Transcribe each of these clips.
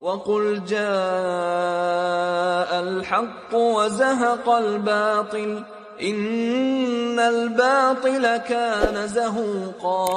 وقل جاء الحق وزهق الباطل إن الباطل كان زهوقا।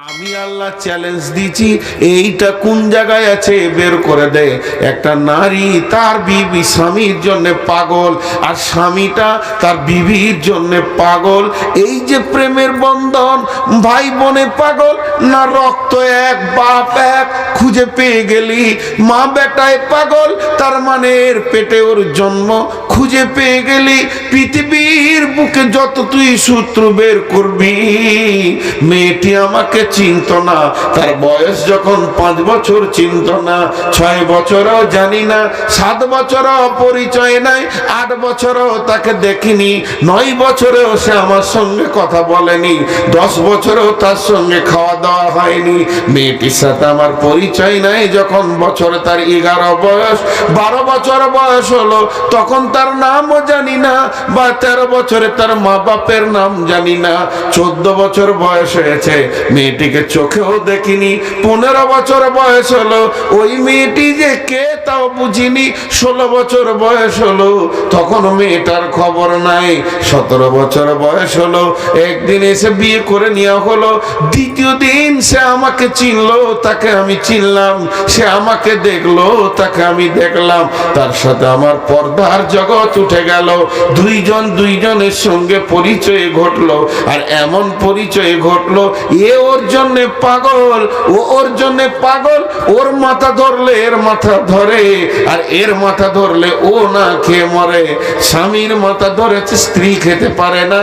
আমি আল্লাহ চ্যালেঞ্জ দিচ্ছি, এইটা কোন জায়গায় আছে বের করে দে। একটা নারী তার বিবি স্বামীর জন্য পাগল, আর স্বামীটা তার বিবির জন্য পাগল। এই যে প্রেমের বন্ধন, ভাই বোনে পাগল না, রক্ত এক বাপ এক, খুঁজে পেয়ে গেলি। মা বেটায় পাগল, তার মানে এর পেটে ওর জন্ম, খুঁজে পেয়ে গেলি। পৃথিবীর বুকে যত তুই সূত্র বের করবি, মেয়েটি আমাকে চিনত না। তার বয়স যখন 5 বছর চিনত না, 6 বছরও জানি না, 7 বছরও পরিচয় নাই, 8 বছরও তাকে দেখিনি, 9 বছরেও সে আমার সঙ্গে কথা বলেনি, 10 বছরেও তার সঙ্গে খাওয়া দাওয়া হয়নি। মেয়েটির সাথে আমার পরিচয় নাই। যখন বছর তার 11 বয়স, 12 বছর বয়স হলো, তখন তার নামও জানি না, বা 13 বছরে তার মা বাপের নাম জানি না। 14 বছর বয়স হয়েছে, মেয়েটিকে চোখেও দেখিনি। 15 বছর বয়স হলো, ওই মেয়েটি যে কে তাও বুঝিনি। 16 বছর বয়স হলো, তখন মেয়েটার খবর নাই। 17 বছর বয়স হলো, একদিন এসে বিয়ে করে নেওয়া হলো। দ্বিতীয় দিন সে আমাকে চিনলো, তাকে আমি চিনলাম। সে আমাকে দেখলো, তাকে আমি দেখলাম। তার সাথে আমার পর্দার জগৎ উঠে গেল। দুইজনের সঙ্গে পরিচয় ঘটলো, আর এমন পরিচয় ঘটলো, এ ওর জন্য পাগল, ও ওর জন্য পাগল। ওর মাথা ধরলে এর মাথা ধরে, আর এর মাথা ধরলে ও না খেয়ে মরে। স্বামীর মাথা ধরেছে, স্ত্রী খেতে পারে না।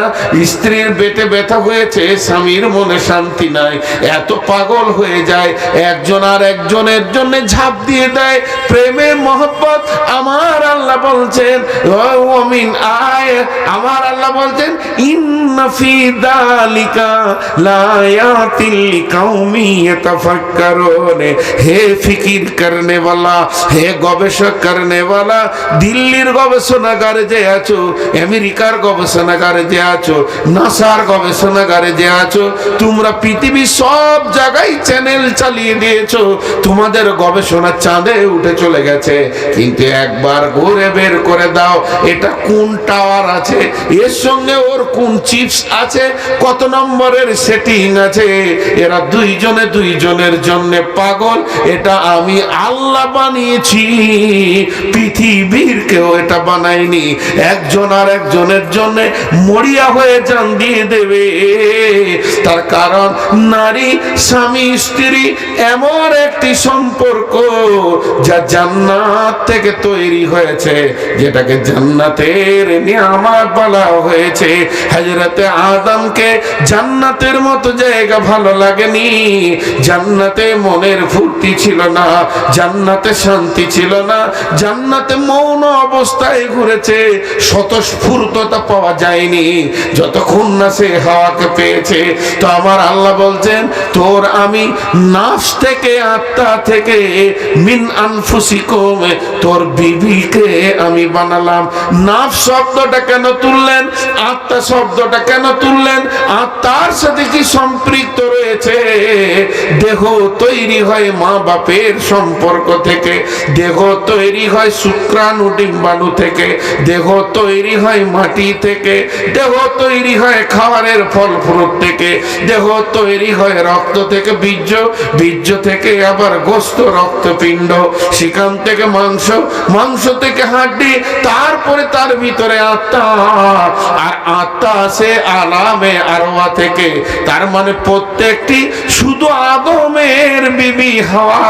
স্ত্রীর পেটে ব্যথা হয়েছে, স্বামীর মনে শান্তি নাই। এত পাগল হয়ে যায়, একজন আর একজনের জন্য ঝাঁপ দিয়ে দেয়। প্রেমে মহব্বত আমার আল্লাহ বলছেন, আমার আল্লাহ বলছেন, ইন্না ফি যালিকা লায়াতিল লিকাউমি ইয়াতাফাক্কারুন। হে ফিকির করনে वाला, হে গবেষক করনে वाला, দিল্লির গবেষণাগারে যে আছো, আমেরিকার গবেষণাগারে যে আছো, নাসার গবেষণাগারে যে আছো, তোমরা পৃথিবীর সব জায়গায় চ্যানেল চালিয়ে দিয়েছো, তোমাদের গবেষণা চাঁদে উঠে চলে গেছে। কিন্তু একবার ঘুরে বের করে দাও, এটা কোন টাওয়ার আছে, এর সঙ্গে ওর কোন চিপস আছে, কত নম্বরের সেটিং আছে। এরা দুইজনের জন্য পাগল। এটা আমি আল্লাহ বানিয়েছি, পৃথিবীর কেউ এটা বানায়নি। একজন আর একজনের জন্য মরিয়া হয়ে জান দিয়ে দেবে। তার কারণ নারী স্বামী স্ত্রী এমন একটি সম্পর্ক, যা জান্নাত থেকে তৈরি হয়েছে, যেটাকে জান্নাতের নিয়ামত বলা হয়েছে। হযরতে আদমকে জান্নাতের মতো জায়গা ভালো লাগেনি। জান্নাতে মনের ফুর্তি ছিল না, জান্নাতে শান্তি ছিল না, জান্নাতে মৌন অবস্থায় ঘুরেছে, স্বতঃস্ফূর্ততা পাওয়া যায়নি যতক্ষণ না সে হাওয়াকে পেয়েছে। তো আমার আল্লাহ বলছেন, তোর আমি নাফস থেকে, আত্মা থেকে, মিন আনফুসিকুম, তোর বিবিকে আমি বানালাম। নাফস শব্দটা কেন তুললেন, আত্মা শব্দটা কেন তুললেন? আত্মার সাথে কি সম্পৃক্ত রয়েছে? দেহ তৈরি হয় মা বাপের সম্পর্ক থেকে, দেহ তৈরি হয় শুক্রাণু ডিম্বাণু থেকে, দেহ তৈরি হয় মাটি থেকে, দেহ তৈরি হয় খাবারের ফল ফ্রুট থেকে, দেহ তৈরি হয় রক্ত থেকে বীর্য, বীর্য থেকে আবার গোস্ত রক্তপিণ্ড, সেখান থেকে মাংস, মাংস থেকে হাড্ডি, তারপরে তার ভিতরে আত্মা। আর আত্মা আসে আলামে আরওয়া থেকে। তার মানে প্রত্যেকটি শুধু আদমের বিবি হাওয়া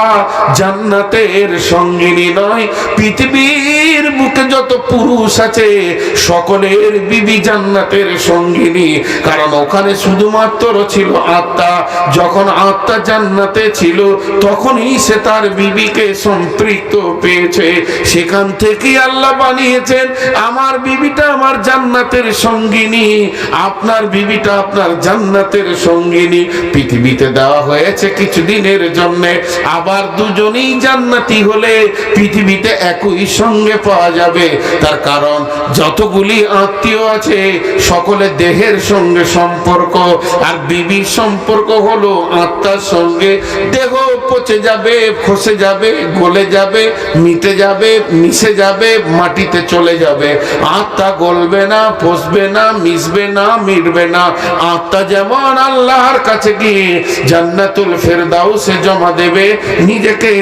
জান্নাতের সঙ্গিনী নয়। পৃথিবীর বুকে যত পুরুষ আছে সকলের বিবি জান্নাতের সঙ্গিনী, কারণ ওখানে শুধুমাত্র ছিল আত্মা। যখন আত্মা জান্নাতে ছিল, তখনই সে তার বিবিকে সম্পৃক্ত পেয়েছে। সেখান থেকেই আল্লাহ বানিয়েছেন, আমার বিবিটা আমার জান্নাতের সঙ্গিনী, আপনার বিবিটা আপনার জান্নাতের সঙ্গিনী। পৃথিবীতে দেওয়া হয়েছে কিছুদিনের জন্য, আবার দুজনেই জান্নাতি হলে পৃথিবীতে একই সঙ্গে পাওয়া যাবে। তার কারণ যতগুলি আত্মীয় আছে সকলে দেহের সঙ্গে সম্পর্ক, আর বিবির সম্পর্ক হলো আত্মার সঙ্গে। দেহ পচে যাবে, খসে যাবে, গলে যাবে, মিটে যাবে, মিশে যাবে, মাটিতে চলে যাবে। আত্মা গলবে না, পচবে না, মিশবে না, মিটবে না। আত্মা যেমন আল্লাহর কাছে গিয়ে জান্নাতুল ফেরদাউসে জমা দেবে নিজেকে,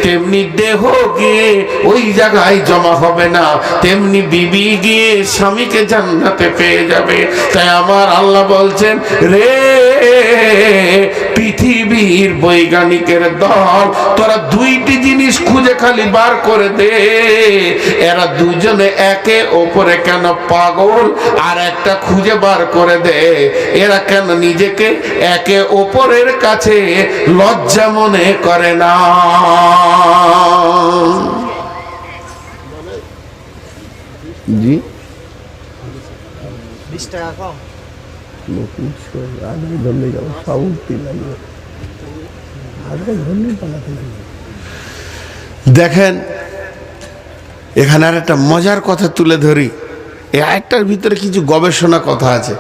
তেমনি দেহ গিয়ে ওই জায়গায় জমা হবে না, তেমনি বিবি গিয়ে স্বামীকে জান্নাতে পেয়ে যাবে। তাই আমার আল্লাহ বলছেন, রে পৃথিবীর বৈজ্ঞানিকের দল, তোরা দুইটি জিনিস খুঁজে খালি বার করে দে, এরা দুজনে একে ওপরে কেন পাগল, আর একটা খুঁজে বার করে দে, এরা কেন নিজেকে একে ওপরের কাছে লজ্জা মনে করে না। জি 20 টাকা কম। দেখেন, এখানে আর একটা মজার কথা তুলে ধরি। এই আরেকটার ভিতরে কিছু গবেষণা কথা আছে।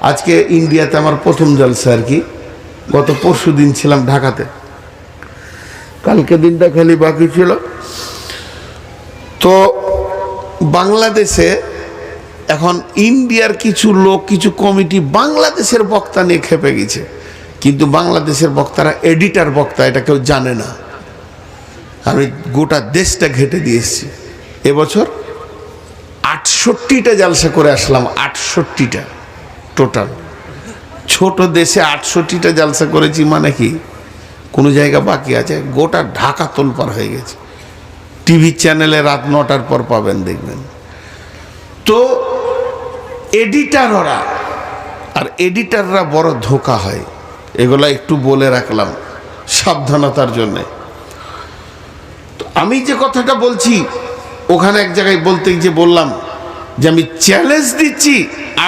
আজকে ইন্ডিয়াতে আমার প্রথম জলসা আর কি, গত পরশু দিন ছিলাম ঢাকাতে, কালকে দিনটা খালি বাকি ছিল। তো বাংলাদেশে এখন ইন্ডিয়ার কিছু লোক, কিছু কমিটি বাংলাদেশের বক্তা নিয়ে খেপে গেছে, কিন্তু বাংলাদেশের বক্তারা এডিটার বক্তা, এটা কেউ জানে না। আমি গোটা দেশটা ঘেটে দিয়ে এসেছি। এবছর 68টা জালসা করে আসলাম, 68টা টোটাল। ছোট দেশে 68টা জালসা করেছি মানে কি, কোনো জায়গা বাকি আছে? গোটা ঢাকা তোলপাড় হয়ে গেছে। টিভি চ্যানেলে রাত 9টার পর পাবেন, দেখবেন। তো এডিটার ওরা, আর এডিটাররা বড় ধোঁকা হয়, এগুলা একটু বলে রাখলাম সাবধানতার জন্যে। তো আমি যে কথাটা বলছি, ওখানে এক জায়গায় বলতে গিয়ে বললাম যে আমি চ্যালেঞ্জ দিচ্ছি,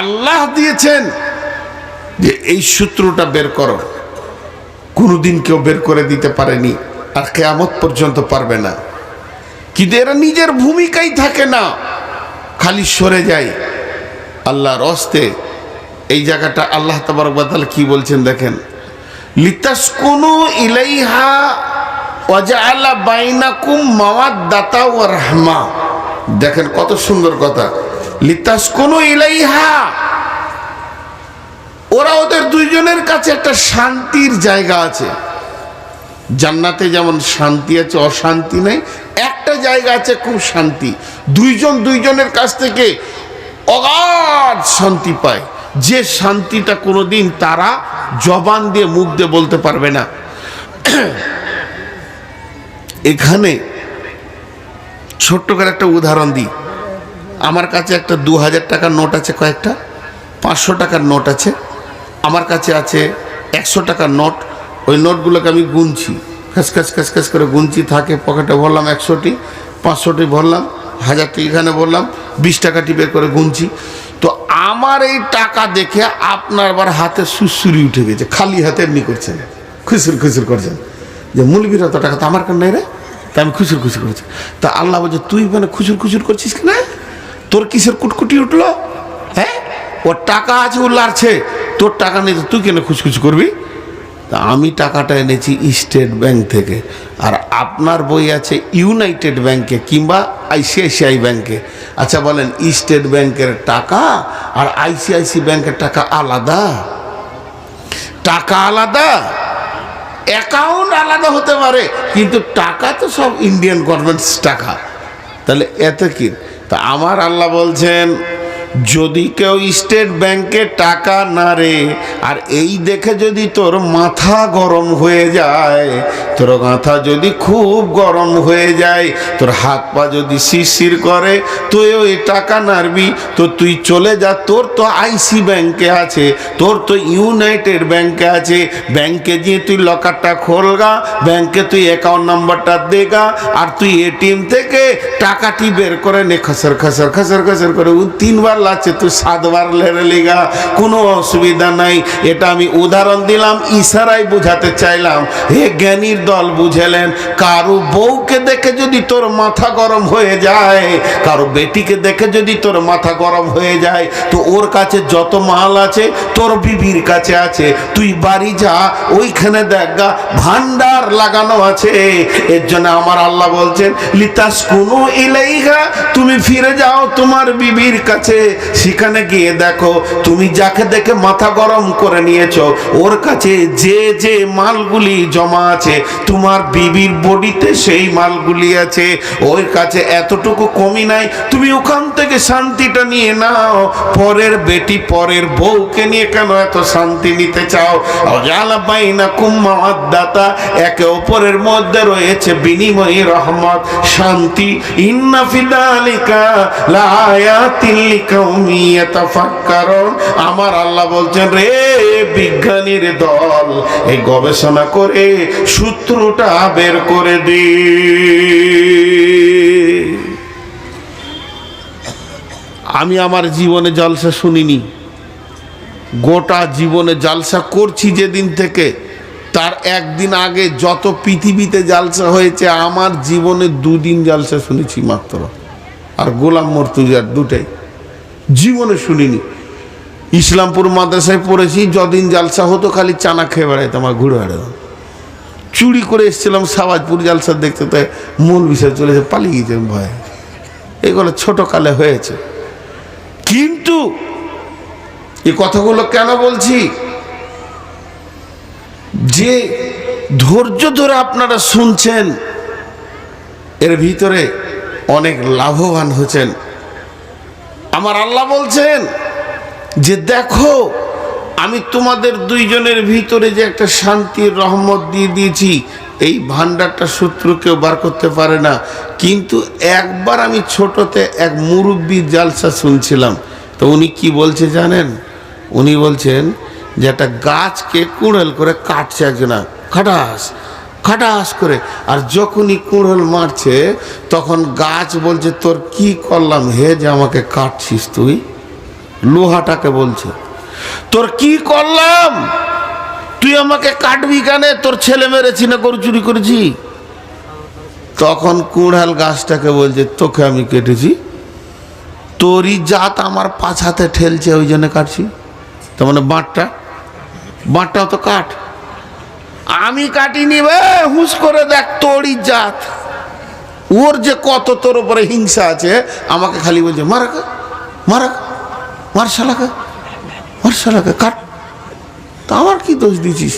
আল্লাহ দিয়েছেন যে এই সূত্রটা বের করো। কোনোদিন কেউ বের করে দিতে পারেনি, আর কিয়ামত পর্যন্ত পারবে না। কিন্তু এরা নিজের ভূমিকাই থাকে না, খালি সরে যায় আল্লাহর হস্তে। এই জায়গাটা আল্লাহ তাবারক ওয়া তাআলা কি বলছেন দেখেন, লিতাসকুনু ইলাইহা ওয়া জাআলা বাইনাকুম মাওয়াদ্দাতা ওয়া রাহমা। দেখেন কত সুন্দর কথা, লিতাসকুনু ইলাইহা। ওরা ওদের দুইজনের কাছে একটা শান্তির জায়গা আছে। জান্নাতে যেমন শান্তি আছে, অশান্তি নেই, একটা জায়গা আছে খুব শান্তি। দুইজন দুইজনের কাছ থেকে অগাধ শান্তি পায়, যে শান্তিটা কোনোদিন তারা জবান দিয়ে, মুখ দিয়ে বলতে পারবে না। এখানে ছোট্ট করে একটা উদাহরণ দিই। আমার কাছে একটা 2000 টাকার নোট আছে, কয়েকটা 500 টাকার নোট আছে, আমার কাছে আছে 100 টাকার নোট। ওই নোটগুলোকে আমি গুনছি, খাস করে গুনছি, থাকে পকেটে ভরলাম 100টি, 500টি ভরলাম, 1000টি এখানে ভরলাম, 20 টাকাটি বের করে গুনছি। তো আমার এই টাকা দেখে আপনার আবার হাতে সুসুরি উঠে গেছে, খালি হাতে এমনি করছেন, খুচুর করছেন যে মুলবির অত টাকা তো আমার কাছে নেই রে, তা আমি খুচুর করছি। তা আল্লাহ বলছে, তুই মানে খুচুর করছিস কেন? তোর কিসের কুটকুটি উঠলো? হ্যাঁ, ওর টাকা আছে, ও লাড়ছে, তোর টাকা নেই, তুই কেন খুচখুচ করবি? তা আমি টাকাটা এনেছি স্টেট ব্যাংক থেকে, আর আপনার বই আছে ইউনাইটেড ব্যাংকে কিংবা ICICI ব্যাংকে। আচ্ছা বলেন, স্টেট ব্যাংকের টাকা আর ICICI ব্যাংকের টাকা আলাদা? টাকা আলাদা, অ্যাকাউন্ট আলাদা হতে পারে, কিন্তু টাকা তো সব ইন্ডিয়ান গভর্নমেন্টস টাকা। তাহলে এত কি? তা আমার আল্লাহ বলছেন, যদি কেউ স্টেট ব্যাংকে টাকা না রে, আর এই দেখে যদি তোর মাথা গরম হয়ে যায়, তোর মাথা যদি খুব গরম হয়ে যায়, তোর হাত পা যদি শিরশির করে, তুই ওই টাকা নাড়বি, তো তুই চলে যা। তোর তো IC ব্যাংকে আছে, তোর তো ইউনাইটেড ব্যাংকে আছে, ব্যাংকে গিয়ে তুই লকারটা খোলগা, ব্যাংকে তুই অ্যাকাউন্ট নাম্বারটা দেগা, আর তুই ATM থেকে টাকাটি বের করে নে, খাসার করে 3বার কপাল আছে তুই 7 বার লেরে লিগা, কোনো অসুবিধা নাই। এটা আমি উদাহরণ দিলাম, ইশারায় বুঝাতে চাইলাম। হে জ্ঞানীর দল বুঝেলেন, কারো বউকে দেখে যদি তোর মাথা গরম হয়ে যায়, কারো বেটিকে দেখে যদি তোর মাথা গরম হয়ে যায়, তো ওর কাছে যত মাল আছে তোর বিবির কাছে আছে। তুই বাড়ি যা, ওইখানে দেখা ভান্ডার লাগানো আছে। এর জন্য আমার আল্লাহ বলছেন লিতাসকুনু ইলাইহা, তুমি ফিরে যাও তোমার বিবির কাছে। সেখানে গিয়ে দেখো তুমি যাকে দেখে মাথা গরম করে নিয়েছো, ওর কাছে যে যে মালগুলি জমা আছে, তোমার বিবির বডিতে সেই মালগুলি আছে, ওর কাছে এতটুকু কমি নাই। তুমি ওখান থেকে শান্তিটা নিয়ে নাও। পরের বেটি পরের বউকে নিয়ে কেন এত শান্তি নিতে চাও? একে অপরের মধ্যে রয়েছে বিনিময়ী রহমত, শান্তি। ইন্না ফি যালিকা লাআয়াতিন লিকাউমিন ইয়াতাফাক্কারুন। আমার আল্লাহ বলছেন, রে বিজ্ঞানীর দল, এই গবেষণা করে সূত্রটা বের করে দে। আমি আমার জীবনে জলসা শুনিনি, গোটা জীবনে জলসা করছি যেদিন থেকে, তার একদিন আগে যত পৃথিবীতে জলসা হয়েছে, আমার জীবনে 2 দিন জলসা শুনেছি মাত্র। আর গোলাম মর্তুজার 2টাই জীবনে শুনিনি। ইসলামপুর মাদ্রাসায় পড়েছি, যদিন জলসা হতো খালি চানা খেয়ে বেড়াইতাম আর ঘুরে বেড়াতাম। চুরি করে এসেছিলাম সাবাজপুর জলসা দেখতে, তাই মূল বিষয় চলেছে, পালিয়ে গিয়েছে ভয়ে। এগুলো ছোটকালে হয়েছে। কিন্তু এই কথাগুলো কেন বলছি? যে ধৈর্য ধরে আপনারা শুনছেন, এর ভিতরে অনেক লাভবান হচ্ছেন। আমার আল্লাহ বলছেন যে দেখো, আমি তোমাদের 2 জনের ভিতরে যে একটা শান্তির রহমত দিয়ে দিয়েছি, এই ভান্ডারটা শত্রু কেউ বার করতে পারে না। কিন্তু একবার আমি ছোটতে এক মুরব্বির জালসা শুনছিলাম, তো উনি কি বলছে জানেন? উনি বলছেন যে একটা গাছকে কুড়েল করে কাটছে একজনা, খাটাস খাটাস করে, আর যখনই কুড়েল মারছে তখন গাছ বলছে, তোর কি করলাম হে যে আমাকে কাটছিস? তুই লোহাটাকে বলছে, তোর কি করলাম, তুই আমাকে কাটবি কেন? তোর ছেলে মেরেছি না গরু চুরি করেছি? তখন কুড়াল গাছটাকে বলছে, তোকে আমি কেটেছি, তোরই জাত আমার পাছাতে ঠেলছে, ওই জন্য কাটছি। তার মানে বাঁটটাও তো কাট, আমি কাটিনি। হুঁশ করে দেখ, তোরই জাত, ওর যে কত তোর উপরে হিংসা আছে, আমাকে খালি বলছে মারাকা মারাকা, মার শালাকা কাট। তা আমার কি দোষ দিছিস?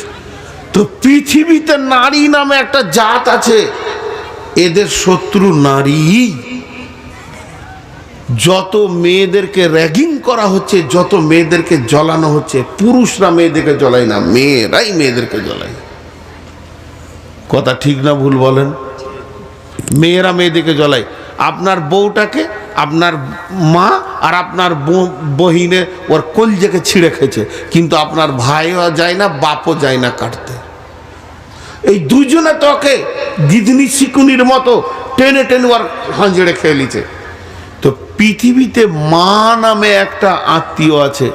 তো পৃথিবীতে নারী নামে একটা জাত আছে, এদের শত্রু নারী। যত মেয়েদেরকে র্যাগিং করা হচ্ছে, যত মেয়েদেরকে জ্বলানো হচ্ছে, পুরুষরা মেয়েদেরকে জ্বলায় না, মেয়েরাই মেয়েদেরকে জ্বলায়। কথা ঠিক না ভুল বলেন? মেয়েরা মেয়েদেরকে জ্বলায়। আপনার বউটাকে আপনার মা আর আপনার বহিনে ওর কলজেকে ছিঁড়ে খেয়েছে, কিন্তু আপনার ভাইও যায় না, বাপও যায় না কাটতে। এই 2 জনে তোকে গিদনি শিকুনির মতো টেনে টেনে ওর হাঁজড়ে খেয়ে নিছে। তো পৃথিবীতে মা নামে একটা আত্মীয় আছে,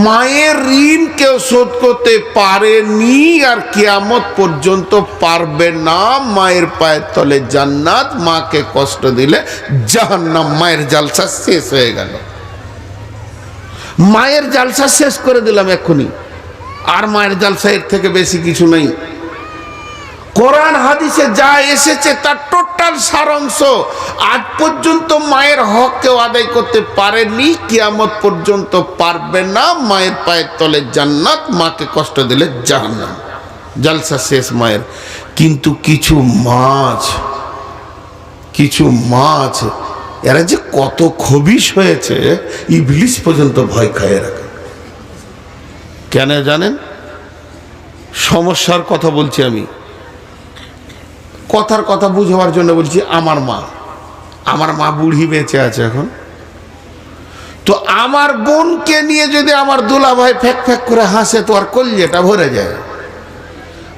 মায়ের ঋণ কেউ শোধ করতে পারেনি, আর কিয়ামত পর্যন্ত পারবে না। মায়ের পায়ের তলে জান্নাত, মাকে কষ্ট দিলে জাহান্নাম। মায়ের জালসা শেষ হয়ে গেল, মায়ের জালসা শেষ করে দিলাম এক্ষুনি। আর মায়ের জালসা এর থেকে বেশি কিছু নেই। কোরআন হাদিসে যা এসেছে তার টোটাল সারাংশ। আজ পর্যন্ত মায়ের হক কেউ আদায় করতে পারেনি, কিয়ামত পর্যন্ত পারবে না। মায়ের পায়ের তলে জান্নাত, মাকে কষ্ট দিলে জাহান্নাম। জালসা শেষ মায়ের। কিন্তু কিছু মাছ এরা যে কত খবিশ হয়েছে, ইবলিস পর্যন্ত ভয় খায় রাখে। কেন জানেন? সমস্যার কথা বলছি আমি, কথার কথা বুঝাবার জন্য বলছি। আমার মা বুড়ি বেঁচে আছে এখন। তো আমার বোনকে নিয়ে যদি আমার দুলাভাই ফ্যাক ফ্যাক করে হাসে, তো আর কলজেটা ভরে যায়।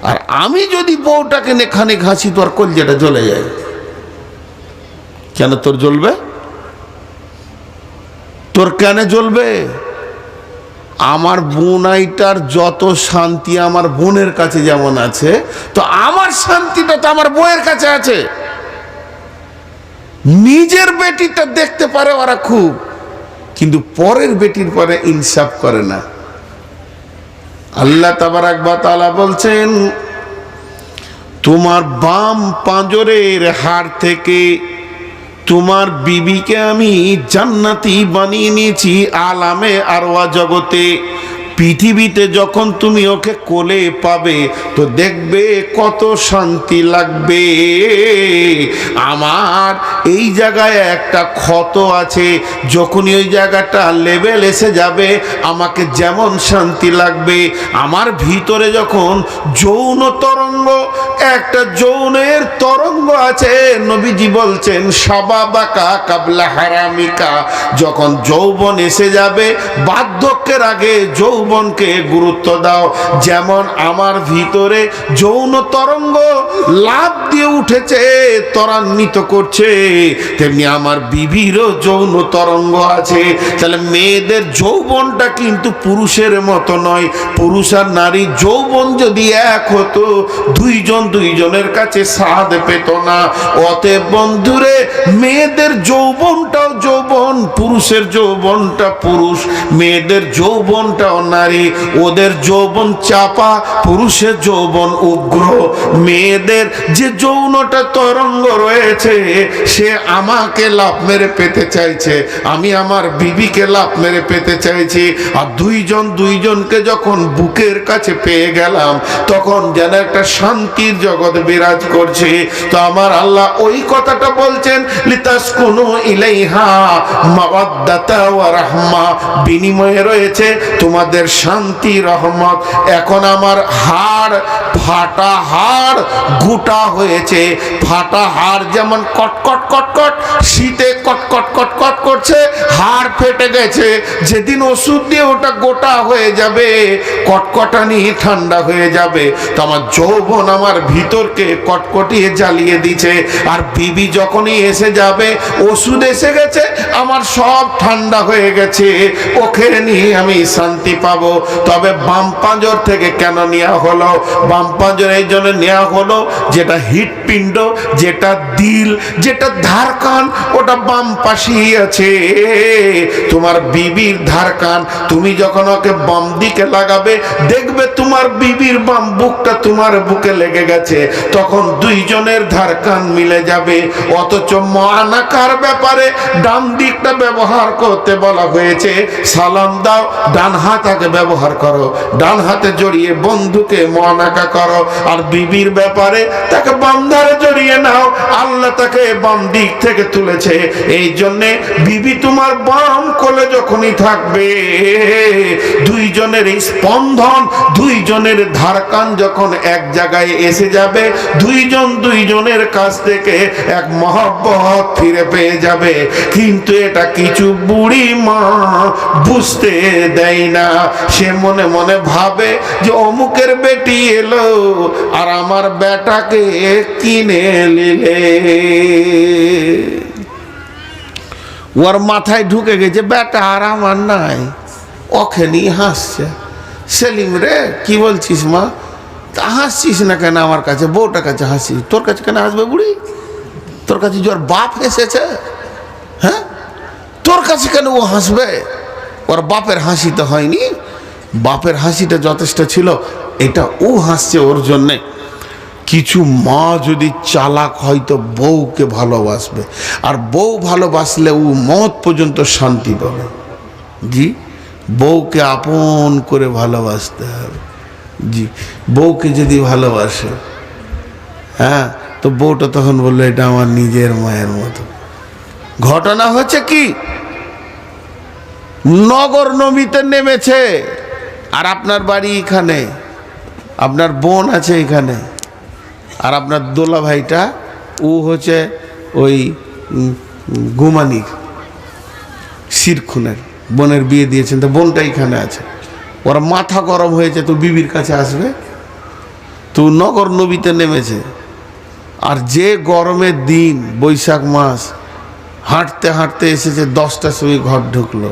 আর আমি যদি বউটাকে নিয়ে খানিক হাসি, তো আর কলজেটা জ্বলে যায়। কেন তোর জ্বলবে? তোর কেন জ্বলবে? আমার বোনাইটার যত শান্তি আমার বোনের কাছে যেমন আছে, তো আমার শান্তিটা তো আমার বউয়ের কাছে আছে। নিজের বেটিটা দেখতে পারে ওরা খুব, কিন্তু পরের বেটির পরে ইনসাফ করে না। আল্লাহ তাবারাক ওয়া তাআলা বলছেন, তোমার বাম পাঁজরের হাড় থেকে তোমার বিবিকে আমি জান্নাতি বানিয়ে নিয়েছি আলামে আরওয়া জগতে। পৃথিবীতে যখন তুমি ওকে কোলে পাবে তো দেখবে কত শান্তি লাগবে। আমার এই জায়গায় একটা ক্ষত আছে, যখনই ওই জায়গাটা লেভেল এসে যাবে আমাকে যেমন শান্তি লাগবে। আমার ভিতরে যখন যৌন তরঙ্গ, একটা যৌনের তরঙ্গ আছে, নবীজি বলছেন শাবাবাকা কাবলা হারামিকা, যখন যৌবন এসে যাবে বার্ধক্যের আগে যৌবনকে গুরুত্ব দাও। যেমন আমার ভিতরে যৌন তরঙ্গ লাভ দিয়ে উঠেছে, ত্বরান্বিত করছে, তেমনি আমার বিবিরও যৌন তরঙ্গ আছে। তাহলে মেয়েদের যৌবনটা কিন্তু পুরুষের মতো নয়। পুরুষ আর নারী যৌবন যদি এক হতো, দুইজনের কাছে স্বাদ পেত না। অতএব বন্ধুরে, মেয়েদের যৌবনটাও যৌবন, পুরুষের যৌবনটা পুরুষ, মেয়েদের যৌবনটাও নারী। ওদের যৌবন চাপা, পুরুষের যৌবন উগ্র। মেয়েদের যে যৌনটা তরঙ্গ রয়েছে, সে আমাকে লাভ মেরে পেতে চাইছে, আমি আমার বিবিকে লাভ মেরে পেতে চাইছি। আর দুইজনকে যখন বুকের কাছে পেয়ে গেলাম, তখন যেন একটা শান্তির জগৎ বিরাজ করছে। তো আমার আল্লাহ ওই কথাটা বলছেন, লিতাসকুনু ইলাইহা মাওয়াদ্দাতা ওয়া রাহমা, বিনিময়ে রয়েছে তোমাদের শান্তি, রহমত। এখন আমার হাড়, ফাটা হাড় গোটা হয়েছে। ফাটা হাড় যেমন কটকট কটকট, শীতে কটকট কটকট করছে, হাড় ফেটে গেছে। যেদিন ওষুধ দিয়ে ওটা গোটা হয়ে যাবে, কটকটানি ঠান্ডা হয়ে যাবে। তো আমার যৌবন আমার ভিতরকে কটকটিয়ে জ্বালিয়ে দিছে। আর বিবি যখনই এসে যাবে, ওষুধ এসে গেছে, আমার সব ঠান্ডা হয়ে গেছে, ওকে নিয়ে আমি শান্তি পাবো। তবে বাম পাঁজর থেকে কেন নেওয়া হলো? বাম পাঁজর এই জন্য নেওয়া হলো, যেটা হৃৎপিণ্ড, যেটা দিল, যেটা ধারকান, ওটা বাম পাশেই আছে। তোমার বিবির ধারকান, তুমি যখন ওকে বাম দিকে লাগাবে, দেখবে তোমার বিবির বাম বুকটা তোমার বুকে লেগে গেছে, তখন দুইজনের ধারকান মিলে যাবে। অথচ মুআনাকার ব্যাপারে ডান দিকটা ব্যবহার করতে বলা হয়েছে। সালাম দাও, ডান হাত আগে ব্যবহার করো, ডান হাতে জড়িয়ে বন্ধুকে মুআনাকা করো। আর বিবির ব্যাপারে তাকে বাম ধারে জড়িয়ে নাও, আল্লাহ তাকে বাম দিক থেকে তুলেছে। এই জন্যে বিবি তোমার বাম কোলে যখনই থাকবে, দুইজনের স্পন্দন, দুইজনের ধারকান যখন এক জায়গায় এসে যাবে, দুইজনের কাছ থেকে এক মহব্বত ফিরে পেয়ে যাবে। কিন্তু এটা কিছু বুড়ি মা বুঝতে দেয় না। সে মনে মনে ভাবে যে অমুকের বেটি এলো আর আমার বেটাকে কিনে নিলে। ওর মাথায় ঢুকে গেছে বেটা আর আমার নাই, ওকে নিয়ে হাসছে। সেলিম রে, কি বলছিস মা? তা হাসছিস না কেন আমার কাছে? বউটার কাছে হাসিস, তোর কাছে কেন হাসবে বুড়ি? তোর কাছে যে ওর বাপ এসেছে, হ্যাঁ, তোর কাছে কেন ও হাসবে? ওর বাপের হাসি তো হয়নি, বাপের হাসিটা যথেষ্ট ছিল, এটা ও হাসছে ওর জন্যে। কিছু মা যদি চালাক হয় তো বউকে ভালোবাসবে, আর বউ ভালোবাসলে ও মত পর্যন্ত শান্তি পাবে। জি, বউকে আপন করে ভালোবাসতে হবে। জি, বউকে যদি ভালোবাসে, হ্যাঁ, তো বউটা তখন বললো এটা আমার নিজের মায়ের মতো। ঘটনা হচ্ছে কি, নগর নবীতে নেমেছে, আর আপনার বাড়ি এখানে, আপনার বোন আছে এখানে, আর আপনার দোলা ভাইটা ও হচ্ছে ওই গুমানির শিরখুনের বোনের বিয়ে দিয়েছেন, তো বোনটা এখানে আছে। ওরা মাথা গরম হয়েছে, তো বিবির কাছে আসবে, তো নগর নবীতে নেমেছে। আর যে গরমের দিন, বৈশাখ মাস, হাঁটতে হাঁটতে এসেছে, 10টার সময় ঘর ঢুকলো।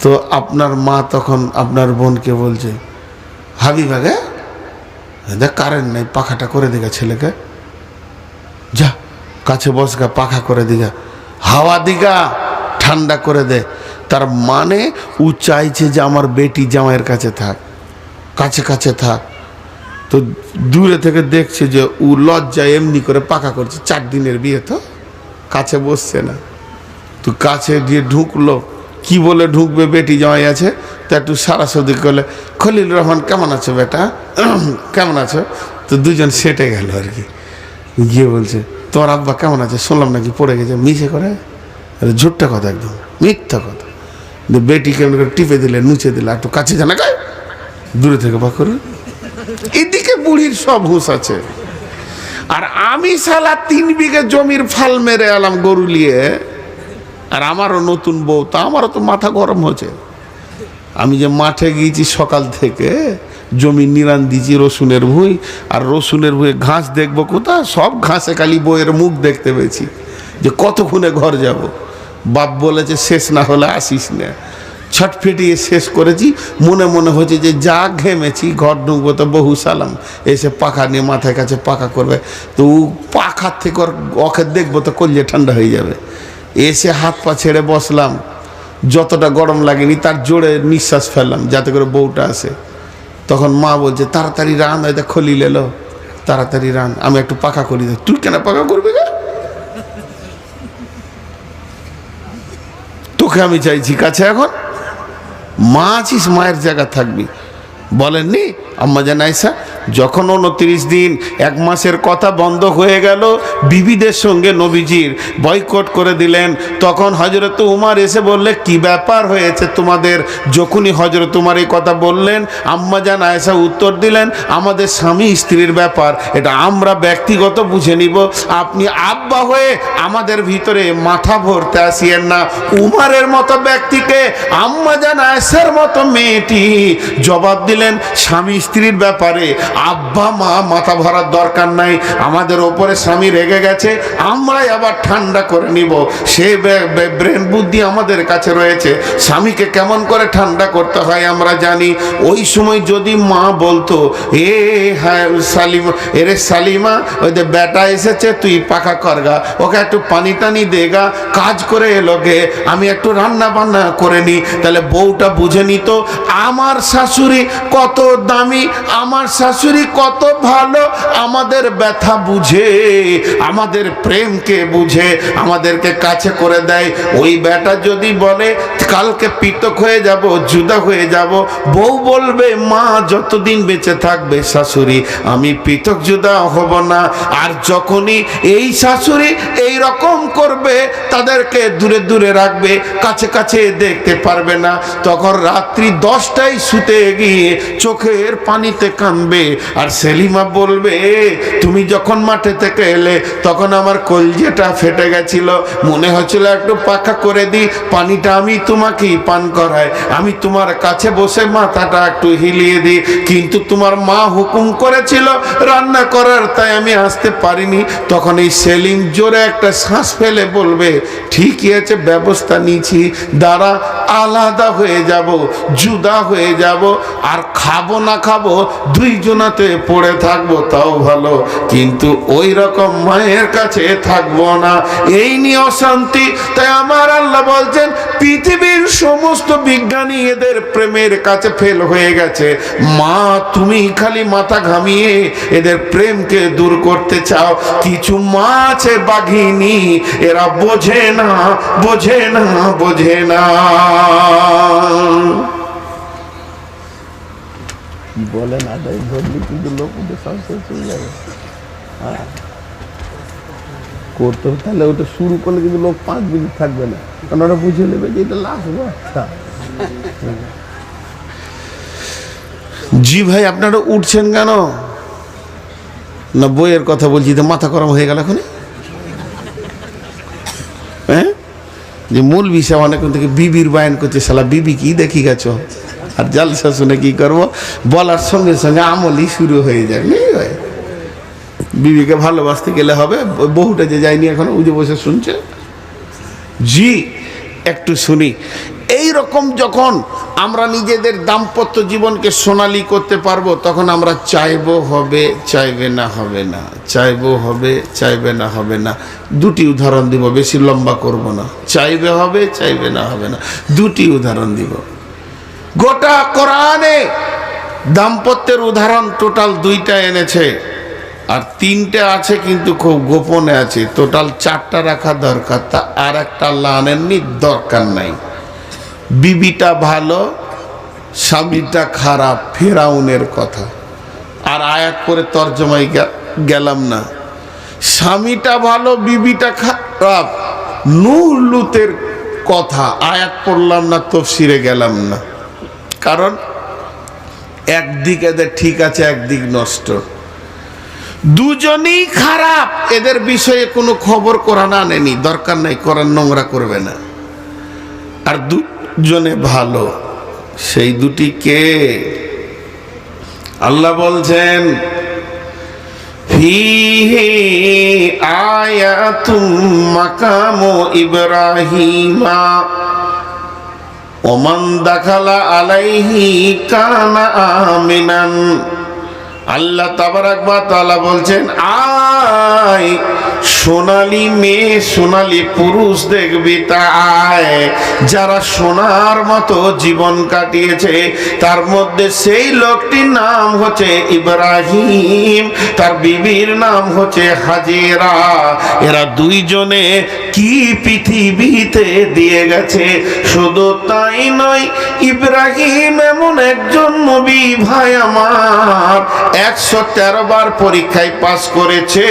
তো আপনার মা তখন আপনার বোনকে বলছে, হাবিবা গে দেখ কারেন্ট নেই, পাখাটা করে দিগা ছেলেকে, যা কাছে বস গা, পাখা করে দিগা, হাওয়া দিগা, ঠান্ডা করে দে। তার মানে ও চাইছে যে আমার বেটি জামাইয়ের কাছে থাক, কাছে কাছে থাক। তো দূরে থেকে দেখছে যে ও লজ্জায় এমনি করে পাকা করছে, 4 দিনের বিয়ে তো কাছে বসছে না। তো কাছে দিয়ে ঢুকলো, কি বলে ঢুকবে, বেটি জামাই আছে, তা একটু সারা সৌদি করলে, খলিল রহমান কেমন আছো বেটা, কেমন আছো। তো দুজন সেটে গেল আর কি। গিয়ে বলছে, তোমার আব্বা কেমন আছে, শুনলাম নাকি পড়ে গেছে, মিশে করে, ঝুট্টা কথা, একদম মিথ্যা কথা। বেটি কেমন করে টিপে দিলে, নুচে দিলে, একটু কাছে জানা গায়ে, দূরে থেকে বা করে। এদিকে বুড়ির সব হুঁশ আছে, আর আমি শালা 3 বিঘে জমির ফাল মেরে এলাম গরু নিয়ে, আর আমারও নতুন বউ, তা আমারও তো মাথা গরম হচ্ছে। আমি যে মাঠে গিয়েছি সকাল থেকে, জমি নিরান দিয়েছি রসুনের ভুঁই, আর রসুনের ভুঁয়ে ঘাস দেখবো কোথা, সব ঘাসে খালি বইয়ের মুখ দেখতে পেয়েছি, যে কতক্ষণে ঘর যাব। বাপ বলেছে শেষ না হলে আসিস না, ছটফেটিয়ে শেষ করেছি। মনে মনে হচ্ছে যে যা ঘেমেছি, ঘর ঢুকবো তো বহু সালাম এসে পাখা নিয়ে মাথায় কাছে পাখা করবে। তো পাখার থেকে ওকে দেখবো তো কলিজা ঠান্ডা হয়ে যাবে। এসে হাত পা ছেড়ে বসলাম, যতটা গরম লাগেনি তার জোরে নিঃশ্বাস ফেললাম যাতে করে বউটা আসে। তখন মা বলছে, তাড়াতাড়ি রান, এটা খলি লেলো, তাড়াতাড়ি রান, আমি একটু পাখা করি। তুই কেন পাখা করবি গা, তোকে আমি চাইছি কাছে, এখন মা আছিস, মায়ের জায়গা থাকবি। বলেননি আম্মা জান আয়েশা, যখন 29 দিন 1 মাসের কথা বন্ধ হয়ে গেল, বিবিদের সঙ্গে নবীজির বয়কট করে দিলেন, তখন হযরত উমর এসে বললে, কি ব্যাপার হয়েছে তোমাদের? যখনই হযরত উমর এই কথা বললেন, আম্মা জান আয়েশা উত্তর দিলেন, আমাদের স্বামী স্ত্রীর ব্যাপার, এটা আমরা ব্যক্তিগত বুঝে নিব, আপনি আব্বা হয়ে আমাদের ভিতরে মাথা ভরতে আসিয়েন না। উমরের মতো ব্যক্তিকে আম্মা জান আয়েশার মতো মেয়েটি জবাব দিলেন, স্বামী স্ত্রীর ব্যাপারে আব্বা মা মাথা ভরার দরকার নাই, আমাদের ওপরে স্বামী রেগে গেছে, আমরাই আবার ঠান্ডা করে নিব, সে ব্রেন বুদ্ধি আমাদের কাছে রয়েছে, স্বামীকে কেমন করে ঠান্ডা করতে হয় আমরা জানি। ওই সময় যদি মা বলতো, এ হ্যাঁ সালিমা, এরে সালিমা, ওই যে বেটা এসেছে, তুই পাখা করগা, ওকে একটু পানি টানি দেগা, কাজ করে এলোকে, আমি একটু রান্না বান্না করে নিই, তাহলে বউটা বুঝে নিত আমার শাশুড়ি কত দামি, আমার শাশুড়ি কত ভালো, আমাদের ব্যথা বুঝে, আমাদের প্রেমকে বুঝে, আমাদেরকে কাছে করে দেয়। ওই বেটা যদি বলে কালকে পৃথক হয়ে যাব, জুদা হয়ে যাব, বউ বলবে মা যতদিন বেঁচে থাকবে শাশুড়ি আমি পৃথক জুদা হব না। আর যখনই এই শাশুড়ি এই রকম করবে, তাদেরকে দূরে দূরে রাখবে, কাছে কাছে দেখতে পারবে না, তখন রাত্রি 10টায় শুতে গিয়ে চোখের পানিতে কাঁদবে। আর সেলিমা বলবে, তুমি যখন মাঠে থেকে এলে তখন আমার কলজেটা ফেটে গেছিল, মনে হচ্ছিল একটু পাখা করে দিই, পানিটা আমি তোমাকেই পান করাই, আমি তোমার কাছে বসে মাথাটা একটু হিলিয়ে দিই, কিন্তু তোমার মা হুকুম করেছিল রান্না করার, তাই আমি আসতে পারিনি। তখন এই সেলিম জোরে একটা শ্বাস ফেলে বলবে, ঠিকই আছে, ব্যবস্থা নিয়েছি, দাঁড়া, আলাদা হয়ে যাব, জুদা হয়ে যাব, আর খাবো না খাবো 2 জনাতে পড়ে থাকবো তাও ভালো, কিন্তু ওই রকম মায়ের কাছে থাকবো না, এই নিয়ে অশান্তি। তাই আমার আল্লাহ বলছেন, পৃথিবীর সমস্ত বিজ্ঞানী এদের প্রেমের কাছে ফেল হয়ে গেছে, মা তুমি খালি মাথা ঘামিয়ে এদের প্রেমকে দূর করতে চাও। কিছু মা আছে বাঘিনী, এরা বোঝে না, বোঝে না, বোঝে না। বলেন আদায় ধরলি কিন্তু লোক ওদের সংসার চলে যাবে, করতে তাহলে ওটা শুরু করলে কিন্তু লোক 5 মিনিট থাকবে না, কারণ ওরা বুঝে নেবে যে এটা লাস্ট বাচ্চা। জি ভাই, আপনারা উঠছেন কেন? না বইয়ের কথা বলছি তো মাথা গরম হয়ে গেল এখন, হ্যাঁ? যে মূল বিষয় অনেকক্ষণ থেকে বিবির বায়ন করছে, শালা বিবি কি দেখি গেছো, আর জালসা শুনে কি করবো, বলার সঙ্গে সঙ্গে আমলই শুরু হয়ে যায়। বিবিকে ভালোবাসতে গেলে হবে, বহুটা যে যায়নি এখন উজে বসে শুনছে। জি একটু শুনি, এই রকম যখন আমরা নিজেদের দাম্পত্য জীবনকে সোনালী করতে পারবো, তখন আমরা চাইবো হবে, চাইবে না হবে না, চাইবো হবে, চাইবে না হবে না। দুটি উদাহরণ দিব, বেশি লম্বা করব না। চাইবে হবে, চাইবে না হবে না, দুটি উদাহরণ দিব। গোটা কোরআনে দাম্পত্যের উদাহরণ টোটাল 2টা এনেছে, আর 3টে আছে কিন্তু খুব গোপনে আছে। টোটাল 4টা রাখা দরকার, তা আর একটা আল্লাহ আনেননি, দরকার নাই। বিবিটা ভালো, স্বামীটা খারাপ, ফেরাউনের কথা। আর আয়াত করে তর্জমায় গেলাম না। স্বামীটা ভালো, বিবিটা খারাপ, নূহ লুতের কথা আয়াত পড়লাম না, তাফসীরে গেলাম না। কারণ একদিক এদের ঠিক আছে, একদিক নষ্ট, দুজনই খারাপ। এদের বিষয়ে কোনো খবর কোরআন আনেনি, দরকার নাই, কোরআন নোংরা করবে না। আর দুজনে ভালো, সেই দুটি কে? আল্লাহ বলছেন ফীহি আয়াতুম মাকামু ইব্রাহিমা ওমান দাখালা আলাইহি কানা আমিনান। আল্লাহ তাবারাক ওয়া তাআলা বলছেন, আয় সোনালী মেয়ে, সোনালী পুরুষ দেখবি, তা আয় যারা সোনার মতো জীবন কাটিয়েছে। তার মধ্যে সেই লোকটির নাম হচ্ছে ইব্রাহিম, তার বিবির নাম হচ্ছে হাজেরা। এরা দুইজনে কি পৃথিবীতে দিয়ে গেছে। শুধু তাই নয়, ইব্রাহিম এমন একজন নবী ভাই আমার, 113 বার পরীক্ষায় পাস করেছে।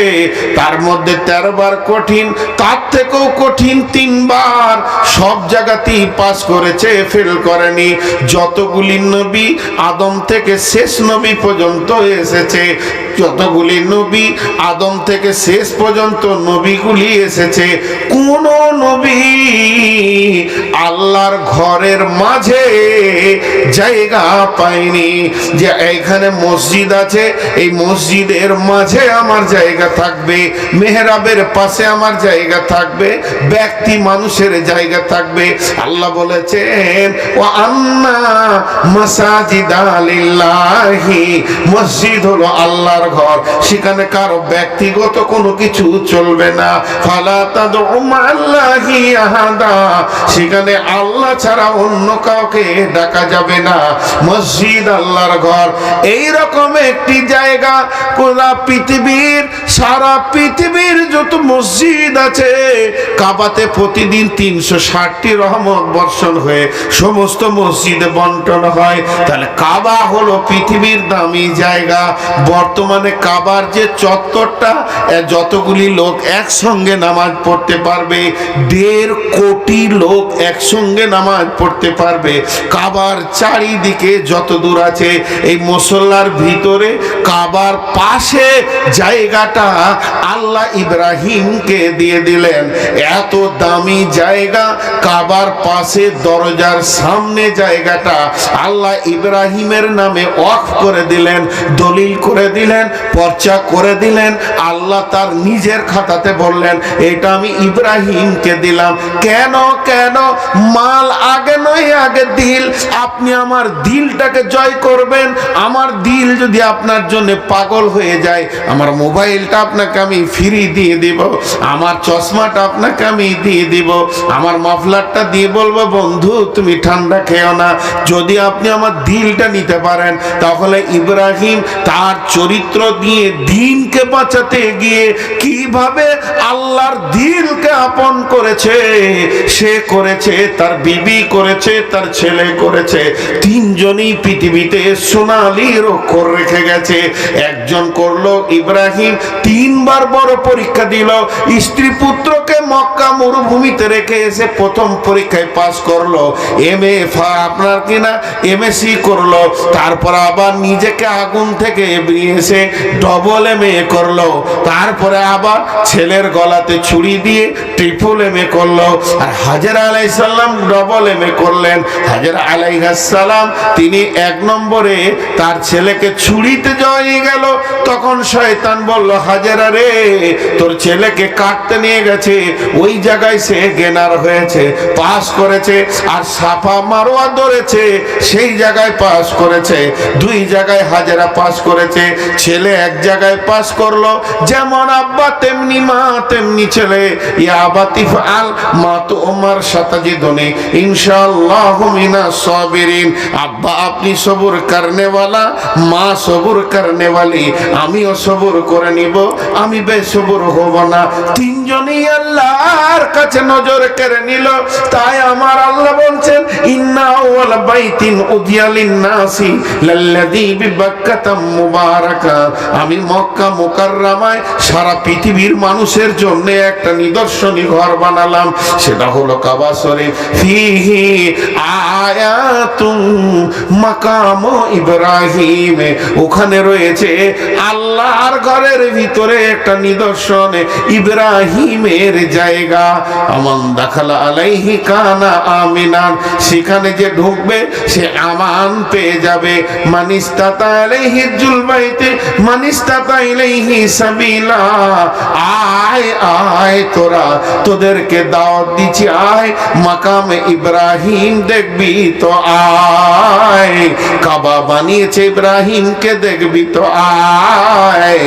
তার মধ্যে 13 বার কঠিন, তার থেকেও কঠিন 3 বার। সব জায়গাতেই পাস করেছে, ফেল করেনি। যতগুলি নবী আদম থেকে শেষ নবী পর্যন্ত এসেছে, যতগুলি নবী আদম থেকে শেষ পর্যন্ত নবীগুলি এসেছে, কোন নবী আল্লাহর ঘরের মাঝে জায়গা পায়নি যে এইখানে মসজিদ আছে, এই মসজিদের মাঝে আমার জায়গা থাকবে, মেহরাবের পাশে আমার জায়গা থাকবে, ব্যক্তি মানুষের জায়গা থাকবে। আল্লাহ বলেছেন ওয়া আন্না মাসাজিদা লিল্লাহি, মসজিদ হলো আল্লাহর ঘর, সেখানে কারো ব্যক্তিগত কোনো কিছু চলবে না। ফালা তাদউ মা'আল্লাহি আহাদা, সেখানে আল্লাহ ছাড়া অন্য কাউকে ডাকা যাবে না। মসজিদ আল্লাহর ঘর। এই রকম একটি জায়গা পুরা পৃথিবীর, সারা পৃথিবীর যত মসজিদ আছে, কাবাতে প্রতিদিন 360টি রহমত বর্ষণ হয়ে সমস্ত মসজিদে বন্টন হয়। তাহলে কাবা হলো পৃথিবীর দামি জায়গা। বর্তমানে কাবার যে চত্বরটা, যতগুলি লোক একসঙ্গে নামাজ পড়তে পারবে, 1.5 কোটি লোক একসঙ্গে নামাজ পড়তে পারবে। কাবার চারিদিকে যত দূর আছে, এই মুসল্লার ভিতরে কাবার পাশে জায়গাটা আল্লাহ ইব্রাহিমকে দিয়ে দিলেন। এত দামি জায়গা, কাবার পাশে দরজার সামনে জায়গাটা আল্লাহ ইব্রাহিমের নামে ওয়াকফ করে দিলেন, দলিল করে দিলেন, পর্চা করে দিলেন। আল্লাহ তার নিজের খাতাতে বললেন, এটা আমি ইব্রাহিমকে দিলাম। কেন? কেন? মাল আগে নয়, আগে দিল। আপনি আমার দিলটাকে জয় করবেন। আমার দিল যদি আপনার জন্য পাগল হয়ে যায়, আমার মোবাইলটা আপনাকে আমি ফ্রি দিয়ে দিব, আমার চশমাটা আপনাকে আমি দিয়ে দিব, আমার মাফলারটা দিয়ে বলবো বন্ধু তুমি ঠান্ডা খেও না। যদি আপনি আমার দিলটা নিতে পারেন, তাহলে ইব্রাহিম তার চরিত্র দিয়ে দিনকে বাঁচাতে গিয়ে কিভাবে আল্লাহর দিলকে আপন করেছে, সে করেছে, তার বিবি করেছে, তার ছেলে করেছে। 3 জনই পৃথিবীতে সোনালীর অক্ষর রেখে গেছে। একজন করলো ইব্রাহিম, 3 বার বড় পরীক্ষা দিল। স্ত্রী পুত্রকে মক্কা মরুভূমিতে রেখে এসে প্রথম পরীক্ষায় পাস করলো, আপনার কিনা MSc করলো। তারপর আবার নিজেকে আগুন থেকে বেরিয়ে এসে ডবল MA করলো। তারপরে আবার ছেলের গলাতে ছুরি দিয়ে ট্রিপল এমএ করলো, আর হাজেরা আলাইহিস সালাম ডবল এমএ করলেন। হাজেরা আলাইহিস সালাম তিনি 1 নম্বরে তার ছেলেকে ছুরিতে জড়িয়ে গেল। তখন শয়তান বলল, হাজেরা রে, তোর ছেলেকে কাটতে নিয়ে গেছে, ওই জায়গায় সে গেনার হয়েছে, পাস করেছে। আর সাফা মারোয়া ধরেছে, সেই জায়গায় পাস করেছে। 2 জায়গায় হাজেরা পাস করেছে। ছেলে 1 জায়গায় পাস করলো। যেমন আব্বা তেমনি মা তেমনি ছেলে। ইয়া আবাতি ফাল মা তো ওমর সাতাজিদুনি ইনশাআল্লাহু মিনাস সাবিরিন। আব্বা আপনি সবুর করনে वाला, মা সবুর করনে वाली, আমিও সবুর করে নিব, আমি বেসবুর হব না। 3 জনই আল্লাহর কাছে নজর কেড়ে নিল। তাই আমার আল্লাহ বলছেন, ইন্না আউয়াল বাইতিন উদিয়া লিন-নাসি লাল্লাযী বিবাক্কাতা মুবারাকা। আমি মক্কা মুকাররমায় সারা পৃথিবীর মানুষের জন্য একটা নিদর্শনী ঘর বানালাম, সেটা হলো কাবা শরীফ। ফিহি আয়াতুম মাকাম ইব্রাহিম, ওখানে রয়েছে আল্লাহর ঘরের ভিতরে একটা নিদর্শন, ইব্রাহিমের জায়গা। আমান দাখালা আলাইহি কানা আমিনান, সেখানে যে ঢুকবে সে আমান পেয়ে যাবে। মানিস্তাতা আলাইহি জুলবাইতে মানিস্তাতা ইলাইহি সাবিলা। আয় আয় তোরা, তোদেরকে দাওয়াত দিচ্ছি, আয় মাকাম ইব্রাহিম দেখবি তো আয়। কাবা বানিয়েছে ইব্রাহিমকে দেখবি তো আয়।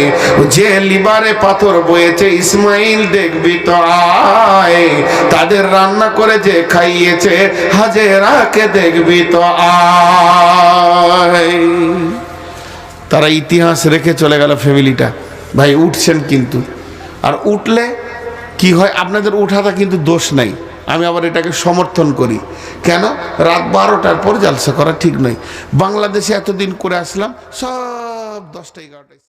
যে লিবারে পাথর বয়েছে ইসমাইল দেখবি তো আয়। তাদের রান্না করে যে খাইয়েছে হাজেরাকে দেখবি তো আয়। তারা ইতিহাস রেখে চলে গেল ফ্যামিলিটা। ভাই উঠছেন কিন্তু, আর উঠলে কি হয়, আপনাদের উঠাটা কিন্তু দোষ নাই, আমি আবার এটাকে সমর্থন করি। কেন? রাত 12টার পর জালসা করা ঠিক নয়। বাংলাদেশে এতদিন করে আসলাম, সব 10টা 11টায়